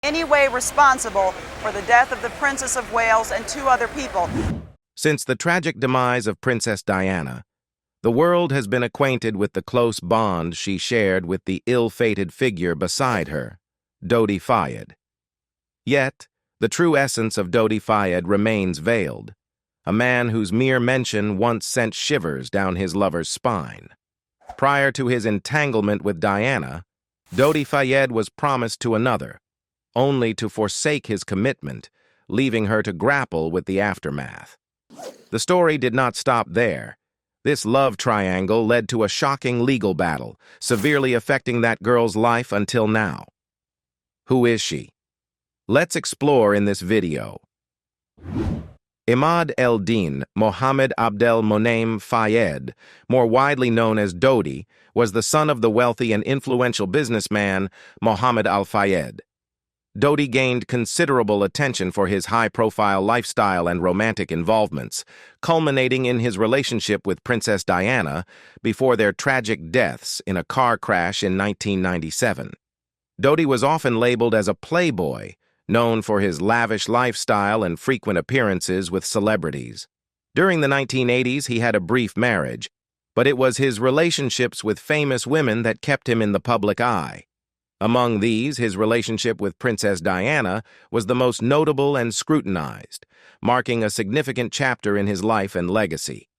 any way responsible for the death of the Princess of Wales and two other people. Since the tragic demise of Princess Diana, the world has been acquainted with the close bond she shared with the ill-fated figure beside her, Dodi Fayed. Yet, the true essence of Dodi Fayed remains veiled, a man whose mere mention once sent shivers down his lover's spine. Prior to his entanglement with Diana, Dodi Fayed was promised to another, only to forsake his commitment, leaving her to grapple with the aftermath. The story did not stop there. This love triangle led to a shocking legal battle, severely affecting that girl's life until now. Who is she? Let's explore in this video. Imad el-Din Mohamed Al-Fayed, more widely known as Dodi, was the son of the wealthy and influential businessman Mohamed Al-Fayed. Dodi gained considerable attention for his high-profile lifestyle and romantic involvements, culminating in his relationship with Princess Diana before their tragic deaths in a car crash in 1997. Dodi was often labeled as a playboy, known for his lavish lifestyle and frequent appearances with celebrities. During the 1980s, he had a brief marriage, but it was his relationships with famous women that kept him in the public eye. Among these, his relationship with Princess Diana was the most notable and scrutinized, marking a significant chapter in his life and legacy.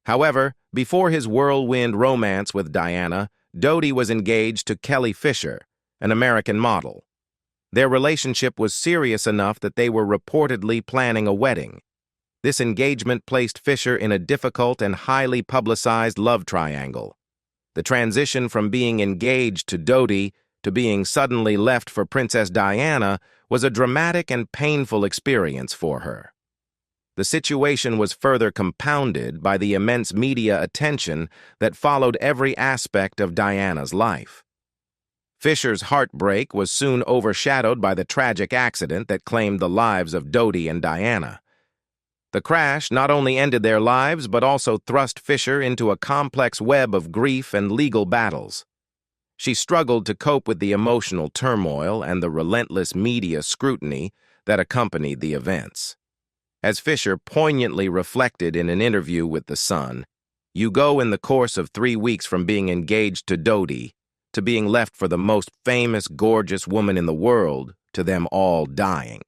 However, before his whirlwind romance with Diana, Dodi was engaged to Kelly Fisher, an American model. Their relationship was serious enough that they were reportedly planning a wedding. This engagement placed Fisher in a difficult and highly publicized love triangle. The transition from being engaged to Dodi to being suddenly left for Princess Diana was a dramatic and painful experience for her. The situation was further compounded by the immense media attention that followed every aspect of Diana's life. Fisher's heartbreak was soon overshadowed by the tragic accident that claimed the lives of Dodi and Diana. The crash not only ended their lives but also thrust Fisher into a complex web of grief and legal battles. She struggled to cope with the emotional turmoil and the relentless media scrutiny that accompanied the events. As Fisher poignantly reflected in an interview with The Sun, "You go in the course of 3 weeks from being engaged to Dodi to being left for the most famous, gorgeous woman in the world, to them all dying."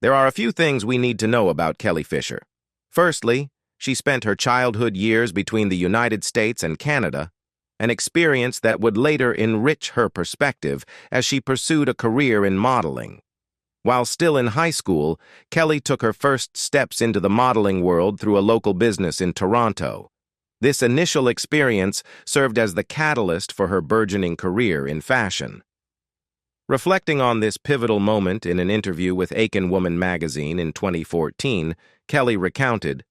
There are a few things we need to know about Kelly Fisher. Firstly, she spent her childhood years between the United States and Canada, an experience that would later enrich her perspective as she pursued a career in modeling. While still in high school, Kelly took her first steps into the modeling world through a local business in Toronto. This initial experience served as the catalyst for her burgeoning career in fashion. Reflecting on this pivotal moment in an interview with Aiken Woman magazine in 2014, Kelly recounted,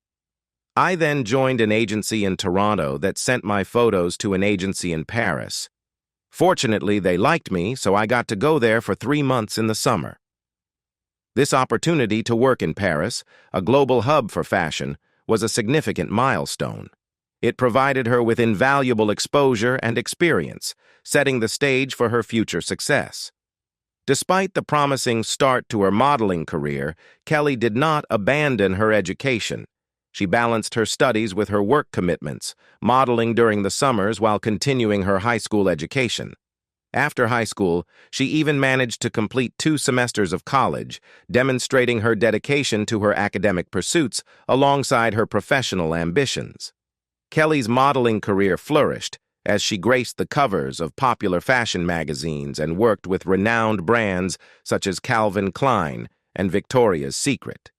"I then joined an agency in Toronto that sent my photos to an agency in Paris. Fortunately, they liked me, so I got to go there for 3 months in the summer. This opportunity to work in Paris, a global hub for fashion, was a significant milestone. It provided her with invaluable exposure and experience, setting the stage for her future success." Despite the promising start to her modeling career, Kelly did not abandon her education. She balanced her studies with her work commitments, modeling during the summers while continuing her high school education. After high school, she even managed to complete 2 semesters of college, demonstrating her dedication to her academic pursuits alongside her professional ambitions. Kelly's modeling career flourished as she graced the covers of popular fashion magazines and worked with renowned brands such as Calvin Klein and Victoria's Secret.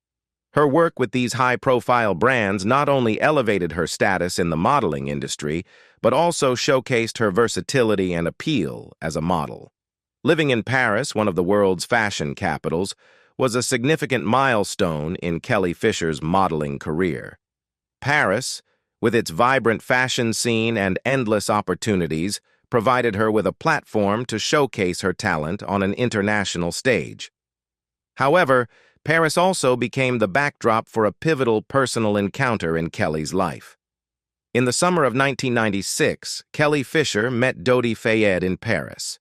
Her work with these high-profile brands not only elevated her status in the modeling industry, but also showcased her versatility and appeal as a model. Living in Paris, one of the world's fashion capitals, was a significant milestone in Kelly Fisher's modeling career. Paris, with its vibrant fashion scene and endless opportunities, provided her with a platform to showcase her talent on an international stage. However, Paris also became the backdrop for a pivotal personal encounter in Kelly's life. In the summer of 1996, Kelly Fisher met Dodi Fayed in Paris.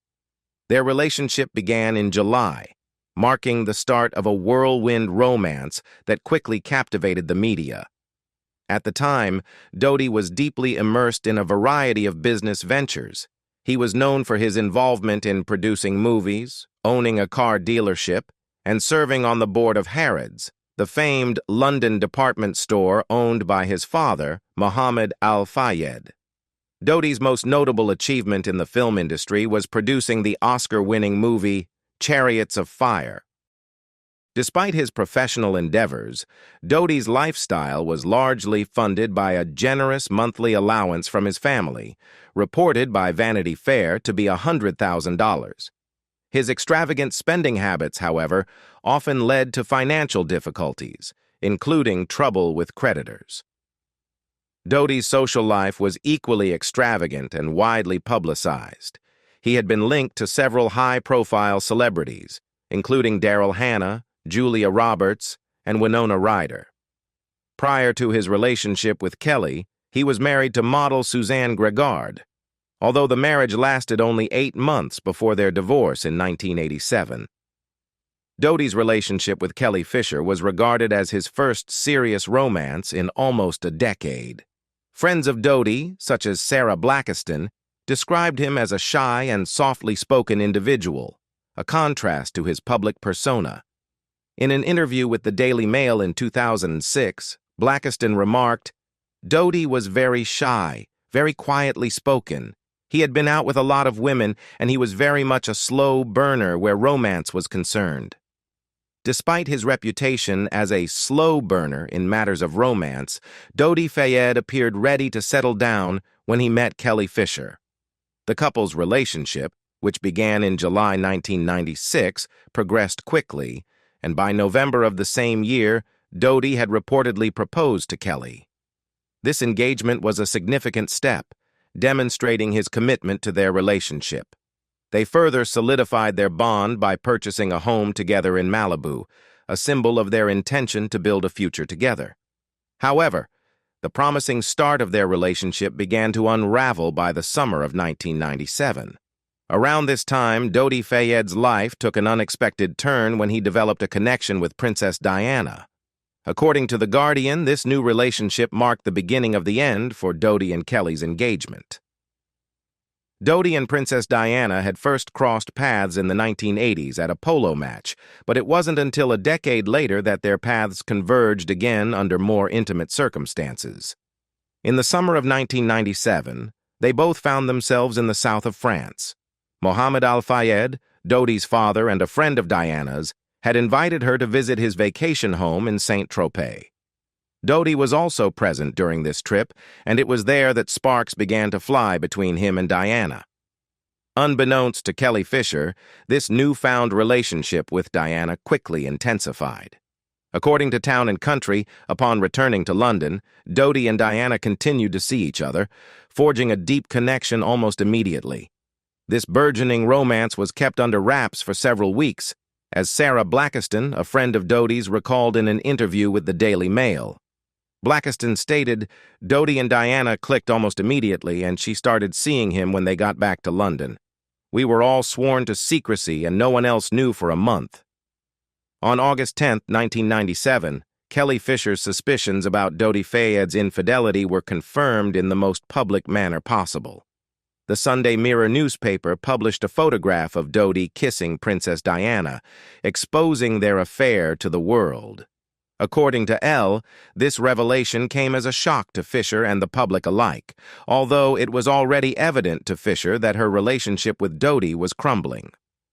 Their relationship began in July, marking the start of a whirlwind romance that quickly captivated the media. At the time, Dodi was deeply immersed in a variety of business ventures. He was known for his involvement in producing movies, owning a car dealership, and serving on the board of Harrods, the famed London department store owned by his father, Mohamed Al-Fayed. Dodi's most notable achievement in the film industry was producing the Oscar-winning movie Chariots of Fire. Despite his professional endeavors, Dodi's lifestyle was largely funded by a generous monthly allowance from his family, reported by Vanity Fair to be $100,000. His extravagant spending habits, however, often led to financial difficulties, including trouble with creditors. Dodi's social life was equally extravagant and widely publicized. He had been linked to several high-profile celebrities, including Daryl Hannah, Julia Roberts, and Winona Ryder. Prior to his relationship with Kelly, he was married to model Suzanne Gregard, although the marriage lasted only 8 months before their divorce in 1987. Dodi's relationship with Kelly Fisher was regarded as his first serious romance in almost a decade. Friends of Dodi, such as Sarah Blackiston, described him as a shy and softly spoken individual, a contrast to his public persona. In an interview with the Daily Mail in 2006, Blackiston remarked, "Dodi was very shy, very quietly spoken. He had been out with a lot of women, and he was very much a slow burner where romance was concerned." Despite his reputation as a slow burner in matters of romance, Dodi Fayed appeared ready to settle down when he met Kelly Fisher. The couple's relationship, which began in July 1996, progressed quickly, and by November of the same year, Dodi had reportedly proposed to Kelly. This engagement was a significant step, demonstrating his commitment to their relationship. They further solidified their bond by purchasing a home together in Malibu, a symbol of their intention to build a future together. However, the promising start of their relationship began to unravel by the summer of 1997. Around this time, Dodi Fayed's life took an unexpected turn when he developed a connection with Princess Diana. According to The Guardian, this new relationship marked the beginning of the end for Dodi and Kelly's engagement. Dodi and Princess Diana had first crossed paths in the 1980s at a polo match, but it wasn't until a decade later that their paths converged again under more intimate circumstances. In the summer of 1997, they both found themselves in the south of France. Mohamed Al-Fayed, Dodi's father and a friend of Diana's, had invited her to visit his vacation home in Saint-Tropez. Dodi was also present during this trip, and it was there that sparks began to fly between him and Diana. Unbeknownst to Kelly Fisher, this newfound relationship with Diana quickly intensified. According to Town and Country, upon returning to London, Dodi and Diana continued to see each other, forging a deep connection almost immediately. This burgeoning romance was kept under wraps for several weeks, as Sarah Blackiston, a friend of Dodi's, recalled in an interview with the Daily Mail. Blackiston stated, "Dodi and Diana clicked almost immediately, and she started seeing him when they got back to London. We were all sworn to secrecy, and no one else knew for a month." On August 10, 1997, Kelly Fisher's suspicions about Dodi Fayed's infidelity were confirmed in the most public manner possible. The Sunday Mirror newspaper published a photograph of Dodi kissing Princess Diana, exposing their affair to the world. According to Elle, this revelation came as a shock to Fisher and the public alike, although it was already evident to Fisher that her relationship with Dodi was crumbling.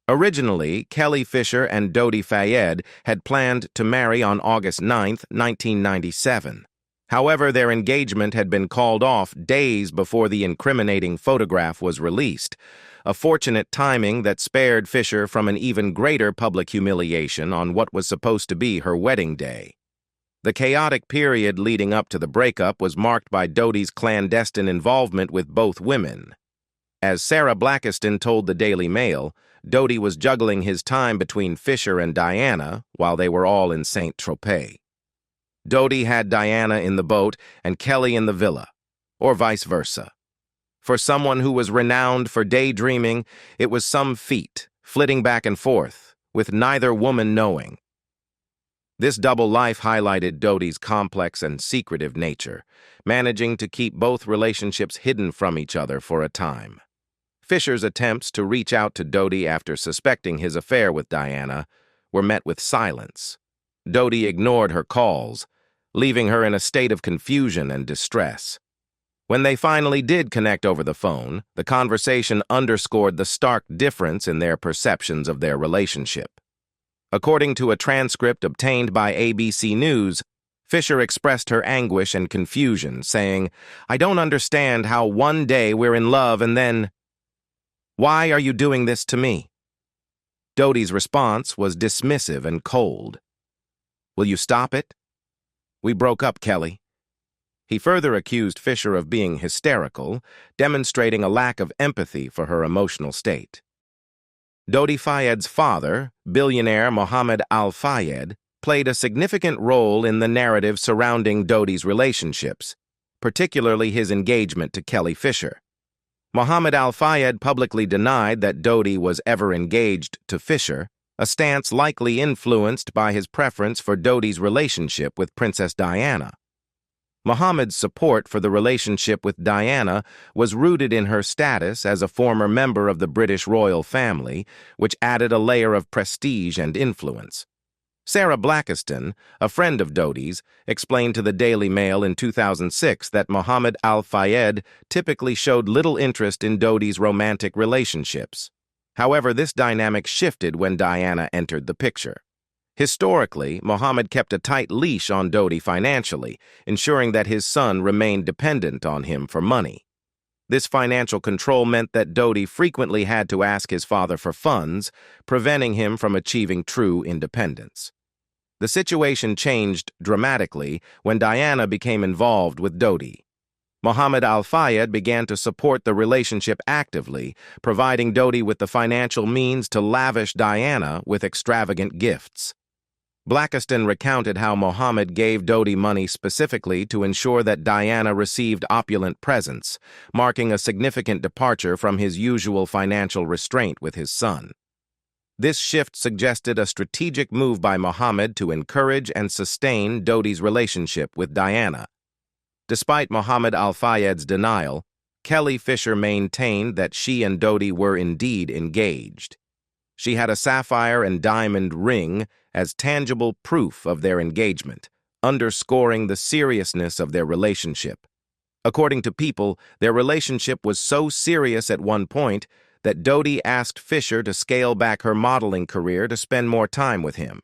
Originally, Kelly Fisher and Dodi Fayed had planned to marry on August 9, 1997. However, their engagement had been called off days before the incriminating photograph was released, a fortunate timing that spared Fisher from an even greater public humiliation on what was supposed to be her wedding day. The chaotic period leading up to the breakup was marked by Dodi's clandestine involvement with both women. As Sarah Blackiston told the Daily Mail, Dodi was juggling his time between Fisher and Diana while they were all in Saint-Tropez. Dodi had Diana in the boat and Kelly in the villa, or vice versa. For someone who was renowned for daydreaming, it was some feat flitting back and forth, with neither woman knowing. This double life highlighted Dodi's complex and secretive nature, managing to keep both relationships hidden from each other for a time. Fisher's attempts to reach out to Dodi after suspecting his affair with Diana were met with silence. Dodi ignored her calls, leaving her in a state of confusion and distress. When they finally did connect over the phone, the conversation underscored the stark difference in their perceptions of their relationship. According to a transcript obtained by ABC News, Fisher expressed her anguish and confusion, saying, "I don't understand how one day we're in love and then, why are you doing this to me?" Dodi's response was dismissive and cold. "Will you stop it? We broke up, Kelly." He further accused Fisher of being hysterical, demonstrating a lack of empathy for her emotional state. Dodi Fayed's father, billionaire Mohamed Al-Fayed, played a significant role in the narrative surrounding Dodi's relationships, particularly his engagement to Kelly Fisher. Mohamed Al-Fayed publicly denied that Dodi was ever engaged to Fisher, a stance likely influenced by his preference for Dodi's relationship with Princess Diana. Mohammed's support for the relationship with Diana was rooted in her status as a former member of the British royal family, which added a layer of prestige and influence. Sarah Blackiston, a friend of Dodi's, explained to the Daily Mail in 2006 that Mohamed Al-Fayed typically showed little interest in Dodi's romantic relationships. However, this dynamic shifted when Diana entered the picture. Historically, Mohamed kept a tight leash on Dodi financially, ensuring that his son remained dependent on him for money. This financial control meant that Dodi frequently had to ask his father for funds, preventing him from achieving true independence. The situation changed dramatically when Diana became involved with Dodi. Mohamed Al-Fayed began to support the relationship actively, providing Dodi with the financial means to lavish Diana with extravagant gifts. Blackiston recounted how Mohamed gave Dodi money specifically to ensure that Diana received opulent presents, marking a significant departure from his usual financial restraint with his son. This shift suggested a strategic move by Mohamed to encourage and sustain Dodi's relationship with Diana. Despite Mohamed Al-Fayed's denial, Kelly Fisher maintained that she and Dodi were indeed engaged. She had a sapphire and diamond ring as tangible proof of their engagement, underscoring the seriousness of their relationship. According to People, their relationship was so serious at one point that Dodi asked Fisher to scale back her modeling career to spend more time with him.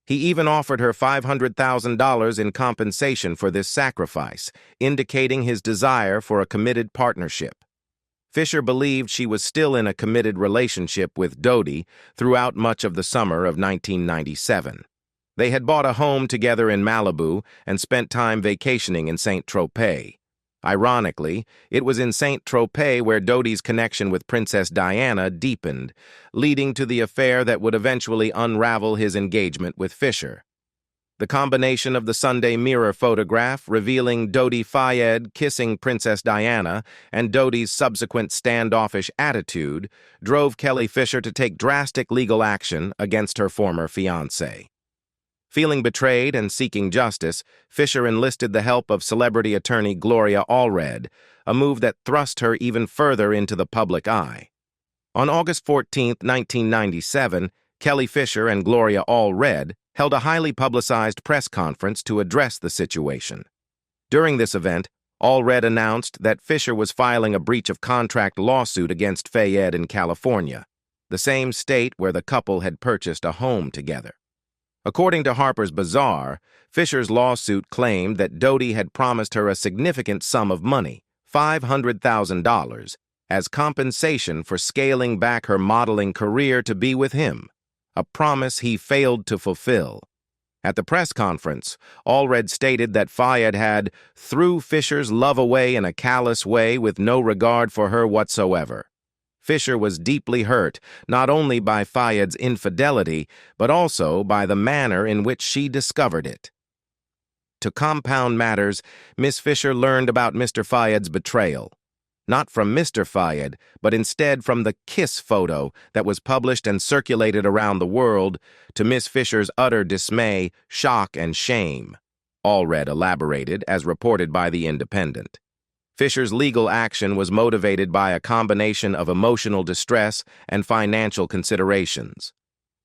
He even offered her $500,000 in compensation for this sacrifice, indicating his desire for a committed partnership. Fisher believed she was still in a committed relationship with Dodi throughout much of the summer of 1997. They had bought a home together in Malibu and spent time vacationing in Saint-Tropez. Ironically, it was in Saint-Tropez where Dodi's connection with Princess Diana deepened, leading to the affair that would eventually unravel his engagement with Fisher. The combination of the Sunday Mirror photograph revealing Dodi Fayed kissing Princess Diana and Dodi's subsequent standoffish attitude drove Kelly Fisher to take drastic legal action against her former fiancé. Feeling betrayed and seeking justice, Fisher enlisted the help of celebrity attorney Gloria Allred, a move that thrust her even further into the public eye. On August 14, 1997, Kelly Fisher and Gloria Allred held a highly publicized press conference to address the situation. During this event, Allred announced that Fisher was filing a breach of contract lawsuit against Fayed in California, the same state where the couple had purchased a home together. According to Harper's Bazaar, Fisher's lawsuit claimed that Dodi had promised her a significant sum of money, $500,000, as compensation for scaling back her modeling career to be with him, a promise he failed to fulfill. At the press conference, Allred stated that Fayed had threw Fisher's love away in a callous way with no regard for her whatsoever. Fisher was deeply hurt, not only by Fayed's infidelity, but also by the manner in which she discovered it. To compound matters, Miss Fisher learned about Mr. Fayed's betrayal. not from Mr. Fayed, but instead from the kiss photo that was published and circulated around the world, to Miss Fisher's utter dismay, shock, and shame. Allred elaborated, as reported by The Independent. Fisher's legal action was motivated by a combination of emotional distress and financial considerations.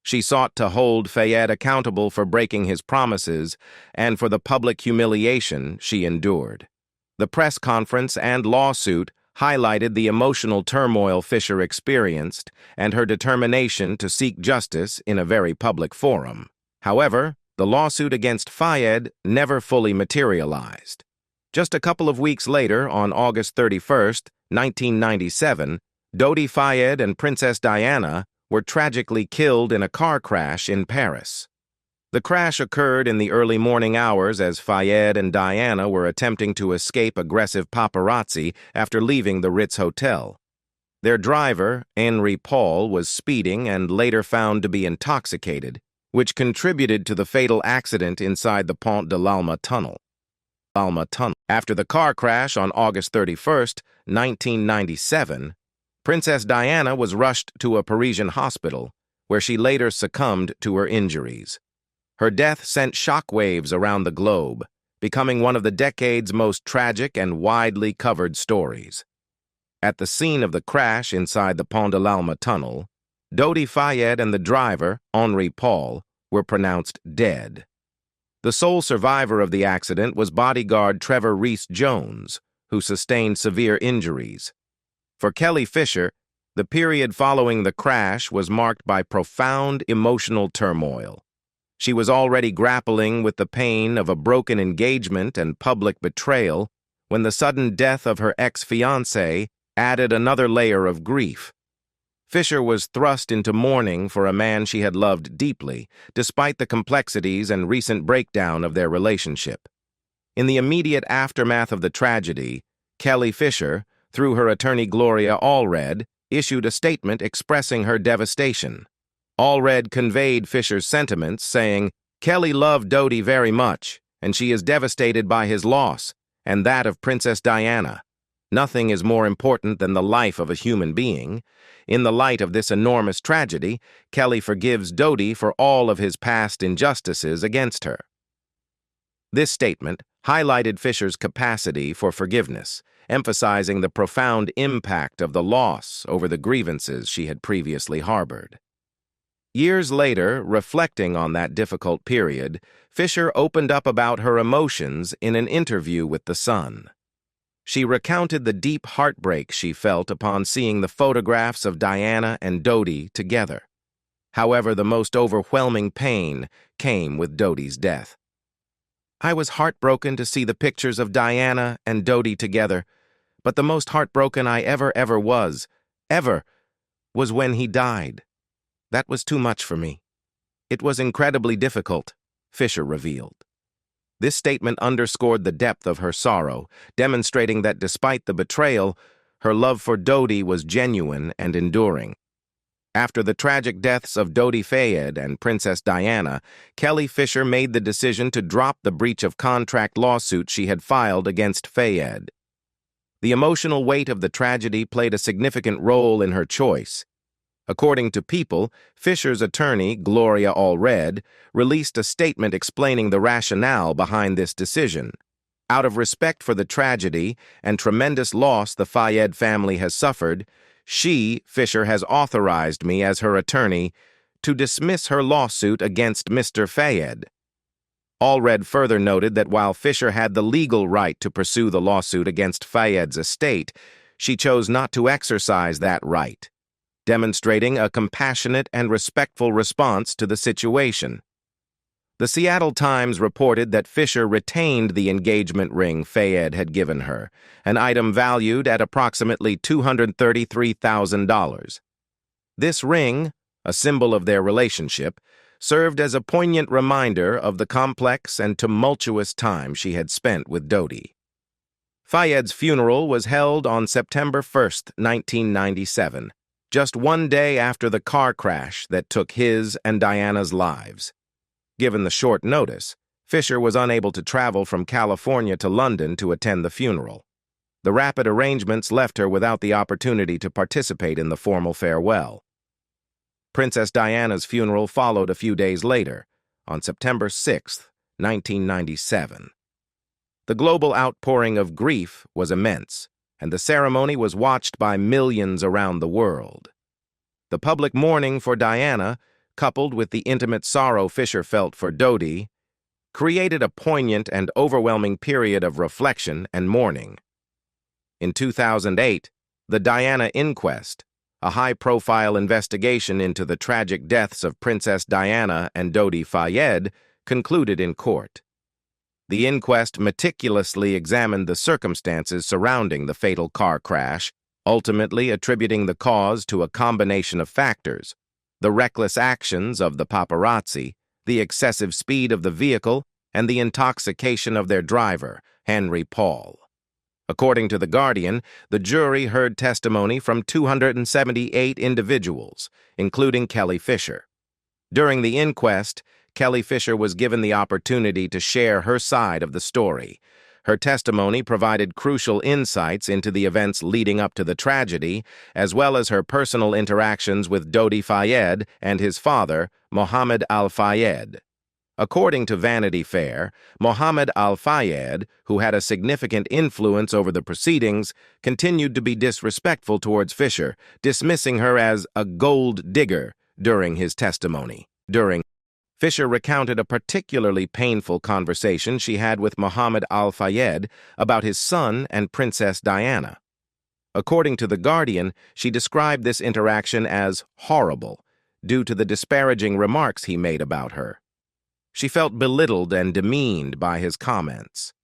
She sought to hold Fayed accountable for breaking his promises and for the public humiliation she endured. The press conference and lawsuit highlighted the emotional turmoil Fisher experienced and her determination to seek justice in a very public forum. However, the lawsuit against Fayed never fully materialized. Just a couple of weeks later, on August 31, 1997, Dodi Fayed and Princess Diana were tragically killed in a car crash in Paris. The crash occurred in the early morning hours as Fayed and Diana were attempting to escape aggressive paparazzi after leaving the Ritz Hotel. Their driver, Henri Paul, was speeding and later found to be intoxicated, which contributed to the fatal accident inside the Pont de l'Alma tunnel. After the car crash on August 31, 1997, Princess Diana was rushed to a Parisian hospital, where she later succumbed to her injuries. Her death sent shockwaves around the globe, becoming one of the decade's most tragic and widely covered stories. At the scene of the crash inside the Pont de l'Alma tunnel, Dodi Fayed and the driver, Henri Paul, were pronounced dead. The sole survivor of the accident was bodyguard Trevor Rees-Jones, who sustained severe injuries. For Kelly Fisher, the period following the crash was marked by profound emotional turmoil. She was already grappling with the pain of a broken engagement and public betrayal when the sudden death of her ex-fiancé added another layer of grief. Fisher was thrust into mourning for a man she had loved deeply, despite the complexities and recent breakdown of their relationship. In the immediate aftermath of the tragedy, Kelly Fisher, through her attorney Gloria Allred, issued a statement expressing her devastation. Allred conveyed Fisher's sentiments, saying, "Kelly loved Dodi very much, and she is devastated by his loss, and that of Princess Diana. Nothing is more important than the life of a human being. In the light of this enormous tragedy, Kelly forgives Dodi for all of his past injustices against her." This statement highlighted Fisher's capacity for forgiveness, emphasizing the profound impact of the loss over the grievances she had previously harbored. Years later, reflecting on that difficult period, Fisher opened up about her emotions in an interview with The Sun. She recounted the deep heartbreak she felt upon seeing the photographs of Diana and Dodi together. However, the most overwhelming pain came with Dodi's death. "I was heartbroken to see the pictures of Diana and Dodi together, but the most heartbroken I ever was when he died. That was too much for me. It was incredibly difficult," Fisher revealed. This statement underscored the depth of her sorrow, demonstrating that despite the betrayal, her love for Dodi was genuine and enduring. After the tragic deaths of Dodi Fayed and Princess Diana, Kelly Fisher made the decision to drop the breach of contract lawsuit she had filed against Fayed. The emotional weight of the tragedy played a significant role in her choice. According to People, Fisher's attorney, Gloria Allred, released a statement explaining the rationale behind this decision. "Out of respect for the tragedy and tremendous loss the Fayed family has suffered, Fisher, has authorized me as her attorney to dismiss her lawsuit against Mr. Fayed." Allred further noted that while Fisher had the legal right to pursue the lawsuit against Fayed's estate, she chose not to exercise that right, demonstrating a compassionate and respectful response to the situation. The Seattle Times reported that Fisher retained the engagement ring Fayed had given her, an item valued at approximately $233,000. This ring, a symbol of their relationship, served as a poignant reminder of the complex and tumultuous time she had spent with Dodi. Fayed's funeral was held on September 1, 1997, just one day after the car crash that took his and Diana's lives. Given the short notice, Fisher was unable to travel from California to London to attend the funeral. The rapid arrangements left her without the opportunity to participate in the formal farewell. Princess Diana's funeral followed a few days later, on September 6, 1997. The global outpouring of grief was immense, and the ceremony was watched by millions around the world. The public mourning for Diana, coupled with the intimate sorrow Fisher felt for Dodi, created a poignant and overwhelming period of reflection and mourning. In 2008, the Diana Inquest, a high-profile investigation into the tragic deaths of Princess Diana and Dodi Fayed, concluded in court. The inquest meticulously examined the circumstances surrounding the fatal car crash, ultimately attributing the cause to a combination of factors: the reckless actions of the paparazzi, the excessive speed of the vehicle, and the intoxication of their driver, Henry Paul. According to The Guardian, the jury heard testimony from 278 individuals, including Kelly Fisher. During the inquest, Kelly Fisher was given the opportunity to share her side of the story. Her testimony provided crucial insights into the events leading up to the tragedy, as well as her personal interactions with Dodi Fayed and his father, Mohamed Al-Fayed. According to Vanity Fair, Mohamed Al-Fayed, who had a significant influence over the proceedings, continued to be disrespectful towards Fisher, dismissing her as a gold digger during his testimony. Fisher recounted a particularly painful conversation she had with Mohamed Al-Fayed about his son and Princess Diana. According to The Guardian, she described this interaction as horrible due to the disparaging remarks he made about her. She felt belittled and demeaned by his comments.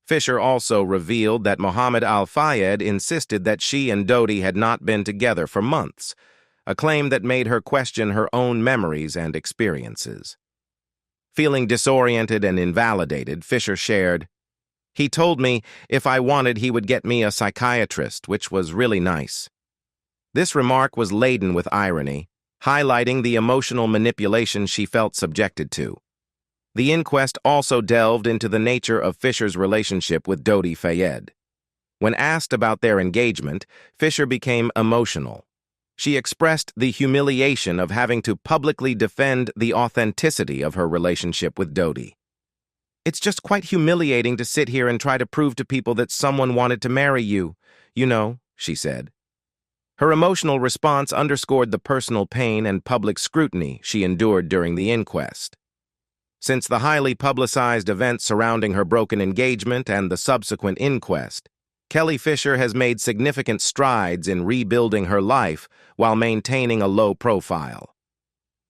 Fisher also revealed that Mohamed Al-Fayed insisted that she and Dodi had not been together for months, a claim that made her question her own memories and experiences. Feeling disoriented and invalidated, Fisher shared, "He told me if I wanted he would get me a psychiatrist, which was really nice." This remark was laden with irony, highlighting the emotional manipulation she felt subjected to. The inquest also delved into the nature of Fisher's relationship with Dodi Fayed. When asked about their engagement, Fisher became emotional. She expressed the humiliation of having to publicly defend the authenticity of her relationship with Dodi. "It's just quite humiliating to sit here and try to prove to people that someone wanted to marry you, she said. Her emotional response underscored the personal pain and public scrutiny she endured during the inquest. Since the highly publicized events surrounding her broken engagement and the subsequent inquest, Kelly Fisher has made significant strides in rebuilding her life while maintaining a low profile.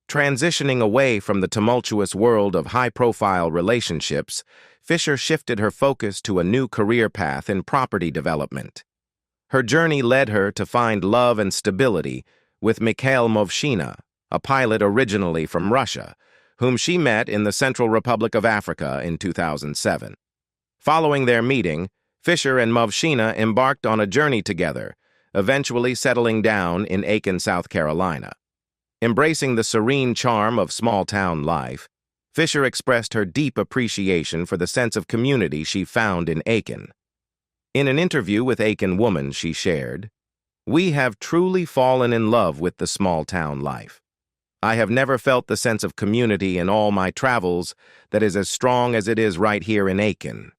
Transitioning away from the tumultuous world of high-profile relationships, Fisher shifted her focus to a new career path in property development. Her journey led her to find love and stability with Mikhail Movshina, a pilot originally from Russia, whom she met in the Central Republic of Africa in 2007. Following their meeting, Fisher and Movshina embarked on a journey together, eventually settling down in Aiken, South Carolina. Embracing the serene charm of small-town life, Fisher expressed her deep appreciation for the sense of community she found in Aiken. In an interview with Aiken Woman, she shared, "We have truly fallen in love with the small-town life. I have never felt the sense of community in all my travels that is as strong as it is right here in Aiken."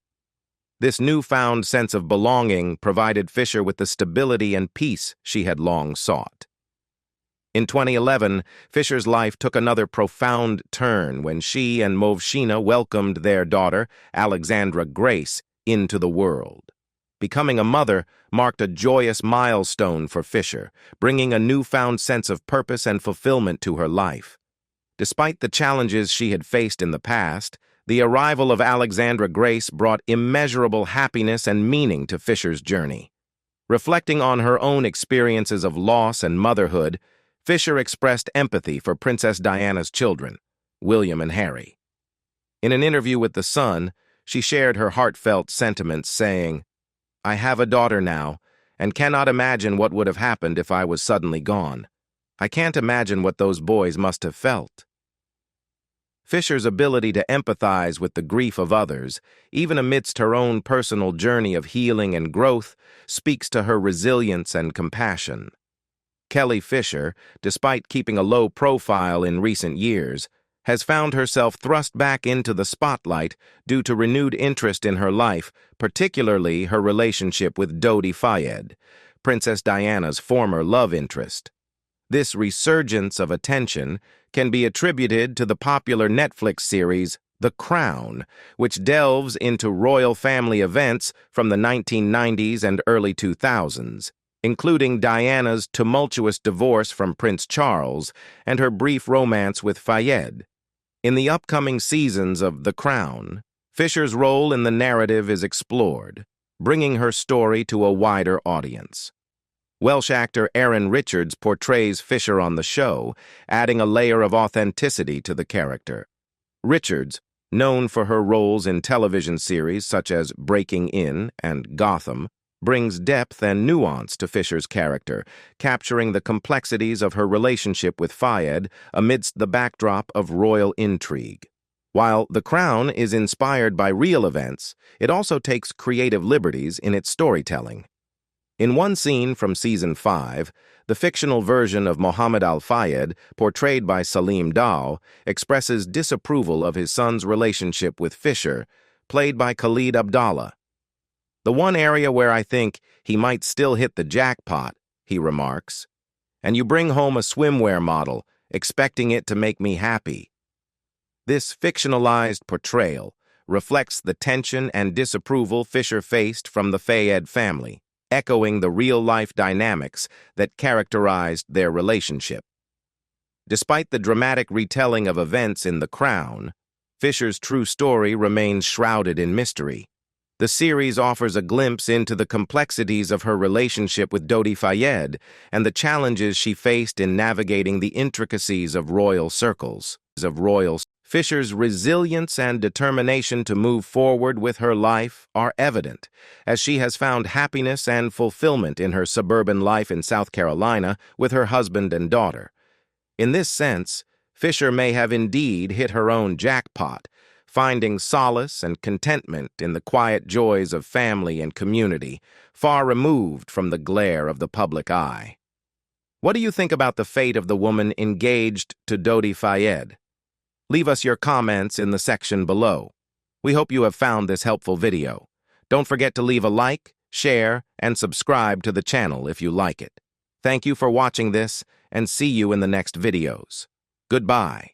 This newfound sense of belonging provided Fisher with the stability and peace she had long sought. In 2011, Fisher's life took another profound turn when she and Movshina welcomed their daughter, Alexandra Grace, into the world. Becoming a mother marked a joyous milestone for Fisher, bringing a newfound sense of purpose and fulfillment to her life. Despite the challenges she had faced in the past, the arrival of Alexandra Grace brought immeasurable happiness and meaning to Fisher's journey. Reflecting on her own experiences of loss and motherhood, Fisher expressed empathy for Princess Diana's children, William and Harry. In an interview with The Sun, she shared her heartfelt sentiments, saying, "I have a daughter now, and cannot imagine what would have happened if I was suddenly gone. I can't imagine what those boys must have felt." Fisher's ability to empathize with the grief of others, even amidst her own personal journey of healing and growth, speaks to her resilience and compassion. Kelly Fisher, despite keeping a low profile in recent years, has found herself thrust back into the spotlight due to renewed interest in her life, particularly her relationship with Dodi Fayed, Princess Diana's former love interest. This resurgence of attention can be attributed to the popular Netflix series The Crown, which delves into royal family events from the 1990s and early 2000s, including Diana's tumultuous divorce from Prince Charles and her brief romance with Fayed. In the upcoming seasons of The Crown, Fisher's role in the narrative is explored, bringing her story to a wider audience. Welsh actor Aaron Richards portrays Fisher on the show, adding a layer of authenticity to the character. Richards, known for her roles in television series such as Breaking In and Gotham, brings depth and nuance to Fisher's character, capturing the complexities of her relationship with Fayed amidst the backdrop of royal intrigue. While The Crown is inspired by real events, it also takes creative liberties in its storytelling. In one scene from Season 5, the fictional version of Mohamed Al-Fayed, portrayed by Salim Dal, expresses disapproval of his son's relationship with Fisher, played by Khalid Abdallah. "The one area where I think he might still hit the jackpot," he remarks, "and you bring home a swimwear model, expecting it to make me happy." This fictionalized portrayal reflects the tension and disapproval Fisher faced from the Fayed family, echoing the real-life dynamics that characterized their relationship. Despite the dramatic retelling of events in The Crown, Fisher's true story remains shrouded in mystery. The series offers a glimpse into the complexities of her relationship with Dodi Fayed and the challenges she faced in navigating the intricacies of royal circles. Fisher's resilience and determination to move forward with her life are evident, as she has found happiness and fulfillment in her suburban life in South Carolina with her husband and daughter. In this sense, Fisher may have indeed hit her own jackpot, finding solace and contentment in the quiet joys of family and community, far removed from the glare of the public eye. What do you think about the fate of the woman engaged to Dodi Fayed? Leave us your comments in the section below. We hope you have found this helpful video. Don't forget to leave a like, share, and subscribe to the channel if you like it. Thank you for watching this, and see you in the next videos. Goodbye.